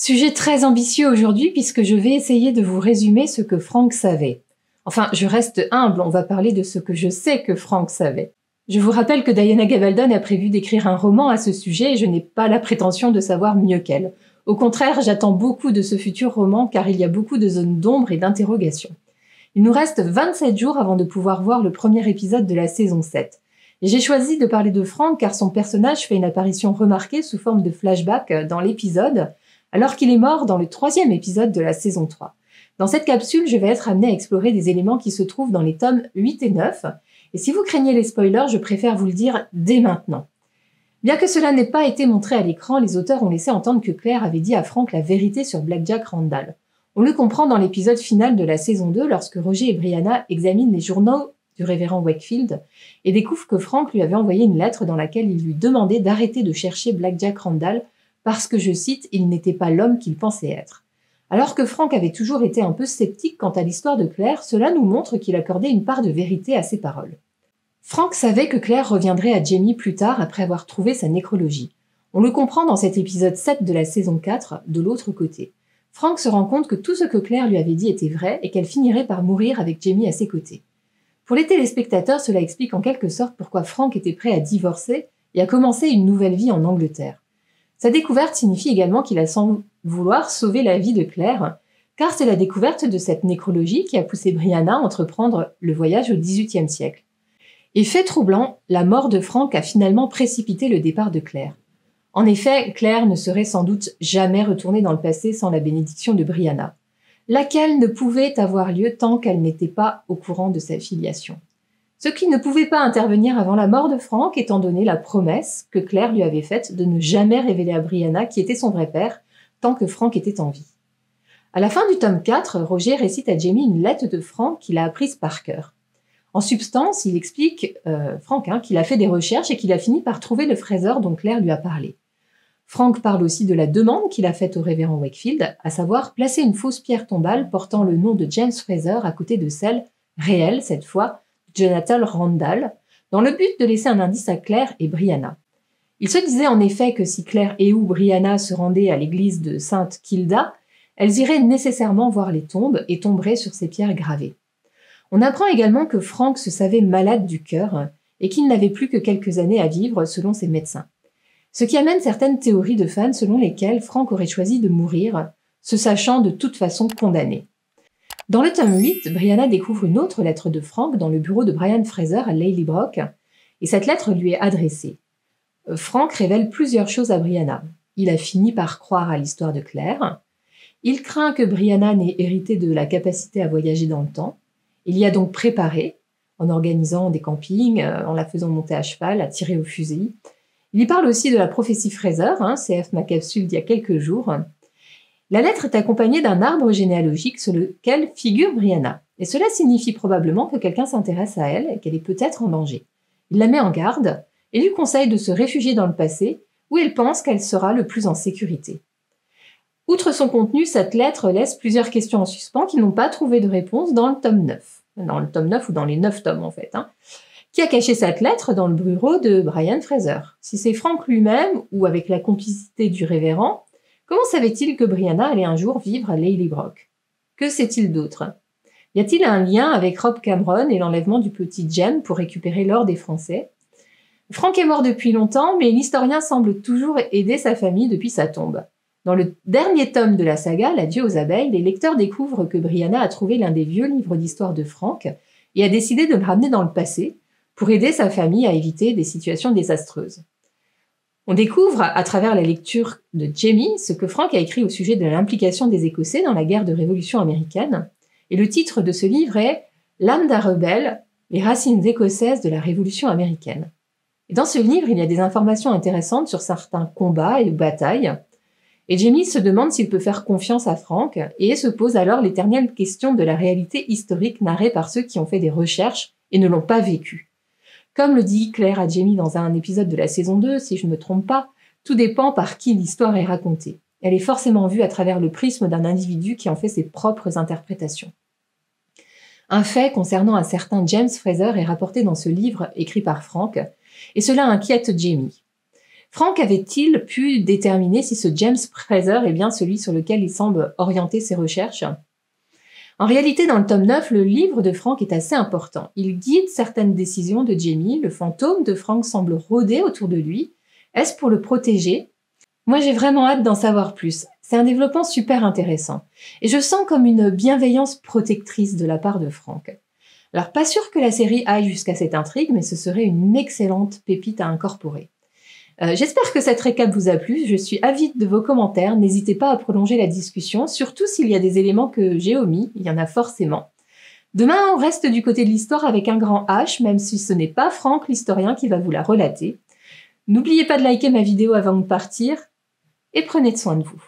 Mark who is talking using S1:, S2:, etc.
S1: Sujet très ambitieux aujourd'hui puisque je vais essayer de vous résumer ce que Frank savait. Enfin, je reste humble, on va parler de ce que je sais que Frank savait. Je vous rappelle que Diana Gabaldon a prévu d'écrire un roman à ce sujet et je n'ai pas la prétention de savoir mieux qu'elle. Au contraire, j'attends beaucoup de ce futur roman car il y a beaucoup de zones d'ombre et d'interrogation. Il nous reste 27 jours avant de pouvoir voir le premier épisode de la saison 7. Et j'ai choisi de parler de Frank car son personnage fait une apparition remarquée sous forme de flashback dans l'épisode, alors qu'il est mort dans le 3e épisode de la saison 3. Dans cette capsule, je vais être amenée à explorer des éléments qui se trouvent dans les tomes 8 et 9, et si vous craignez les spoilers, je préfère vous le dire dès maintenant. Bien que cela n'ait pas été montré à l'écran, les auteurs ont laissé entendre que Claire avait dit à Frank la vérité sur Blackjack Randall. On le comprend dans l'épisode final de la saison 2 lorsque Roger et Brianna examinent les journaux du révérend Wakefield et découvrent que Frank lui avait envoyé une lettre dans laquelle il lui demandait d'arrêter de chercher Blackjack Randall parce que, je cite, « il n'était pas l'homme qu'il pensait être ». Alors que Frank avait toujours été un peu sceptique quant à l'histoire de Claire, cela nous montre qu'il accordait une part de vérité à ses paroles. Frank savait que Claire reviendrait à Jamie plus tard après avoir trouvé sa nécrologie. On le comprend dans cet épisode 7 de la saison 4, de l'autre côté. Frank se rend compte que tout ce que Claire lui avait dit était vrai et qu'elle finirait par mourir avec Jamie à ses côtés. Pour les téléspectateurs, cela explique en quelque sorte pourquoi Frank était prêt à divorcer et à commencer une nouvelle vie en Angleterre. Sa découverte signifie également qu'il a sans vouloir sauver la vie de Claire, car c'est la découverte de cette nécrologie qui a poussé Brianna à entreprendre le voyage au XVIIIe siècle. Et fait troublant, la mort de Frank a finalement précipité le départ de Claire. En effet, Claire ne serait sans doute jamais retournée dans le passé sans la bénédiction de Brianna, laquelle ne pouvait avoir lieu tant qu'elle n'était pas au courant de sa filiation. Ce qui ne pouvait pas intervenir avant la mort de Frank, étant donné la promesse que Claire lui avait faite de ne jamais révéler à Brianna qui était son vrai père, tant que Frank était en vie. À la fin du tome 4, Roger récite à Jamie une lettre de Frank qu'il a apprise par cœur. En substance, il explique, Frank, qu'il a fait des recherches et qu'il a fini par trouver le Fraser dont Claire lui a parlé. Frank parle aussi de la demande qu'il a faite au révérend Wakefield, à savoir placer une fausse pierre tombale portant le nom de James Fraser à côté de celle, réelle cette fois, Jonathan Randall, dans le but de laisser un indice à Claire et Brianna. Il se disait en effet que si Claire et ou Brianna se rendaient à l'église de Sainte Kilda, elles iraient nécessairement voir les tombes et tomberaient sur ces pierres gravées. On apprend également que Frank se savait malade du cœur et qu'il n'avait plus que quelques années à vivre selon ses médecins. Ce qui amène certaines théories de fans selon lesquelles Frank aurait choisi de mourir, se sachant de toute façon condamné. Dans le tome 8, Brianna découvre une autre lettre de Frank dans le bureau de Brian Fraser à Lallybrook, et cette lettre lui est adressée. Frank révèle plusieurs choses à Brianna. Il a fini par croire à l'histoire de Claire. Il craint que Brianna n'ait hérité de la capacité à voyager dans le temps. Il y a donc préparé, en organisant des campings, en la faisant monter à cheval, à tirer au fusil. Il y parle aussi de la prophétie Fraser, CF ma capsule d'il y a quelques jours. La lettre est accompagnée d'un arbre généalogique sur lequel figure Brianna, et cela signifie probablement que quelqu'un s'intéresse à elle et qu'elle est peut-être en danger. Il la met en garde et lui conseille de se réfugier dans le passé, où il pense qu'elle sera le plus en sécurité. Outre son contenu, cette lettre laisse plusieurs questions en suspens qui n'ont pas trouvé de réponse dans le tome 9. Dans le tome 9 ou dans les 9 tomes en fait. Qui a caché cette lettre dans le bureau de Brian Fraser? Si c'est Frank lui-même ou avec la complicité du révérend, comment savait-il que Brianna allait un jour vivre à Lallybrook? Que sait-il d'autre? Y a-t-il un lien avec Rob Cameron et l'enlèvement du petit Jem pour récupérer l'or des Français? Frank est mort depuis longtemps, mais l'historien semble toujours aider sa famille depuis sa tombe. Dans le dernier tome de la saga, L'adieu aux abeilles, les lecteurs découvrent que Brianna a trouvé l'un des vieux livres d'histoire de Frank et a décidé de le ramener dans le passé pour aider sa famille à éviter des situations désastreuses. On découvre, à travers la lecture de Jamie, ce que Frank a écrit au sujet de l'implication des Écossais dans la guerre de Révolution américaine, et le titre de ce livre est « L'âme d'un rebelle, les racines écossaises de la Révolution américaine ». Et dans ce livre, il y a des informations intéressantes sur certains combats et batailles, et Jamie se demande s'il peut faire confiance à Frank, et se pose alors l'éternelle question de la réalité historique narrée par ceux qui ont fait des recherches et ne l'ont pas vécue. Comme le dit Claire à Jamie dans un épisode de la saison 2, si je ne me trompe pas, tout dépend par qui l'histoire est racontée. Elle est forcément vue à travers le prisme d'un individu qui en fait ses propres interprétations. Un fait concernant un certain James Fraser est rapporté dans ce livre écrit par Frank, et cela inquiète Jamie. Frank avait-il pu déterminer si ce James Fraser est bien celui sur lequel il semble orienter ses recherches? En réalité, dans le tome 9, le livre de Frank est assez important. Il guide certaines décisions de Jamie, le fantôme de Frank semble rôder autour de lui. Est-ce pour le protéger? Moi, j'ai vraiment hâte d'en savoir plus. C'est un développement super intéressant. Et je sens comme une bienveillance protectrice de la part de Frank. Alors, pas sûr que la série aille jusqu'à cette intrigue, mais ce serait une excellente pépite à incorporer. J'espère que cette récap vous a plu. Je suis avide de vos commentaires. N'hésitez pas à prolonger la discussion, surtout s'il y a des éléments que j'ai omis. Il y en a forcément. Demain, on reste du côté de l'histoire avec un grand H, même si ce n'est pas Frank, l'historien, qui va vous la relater. N'oubliez pas de liker ma vidéo avant de partir et prenez soin de vous.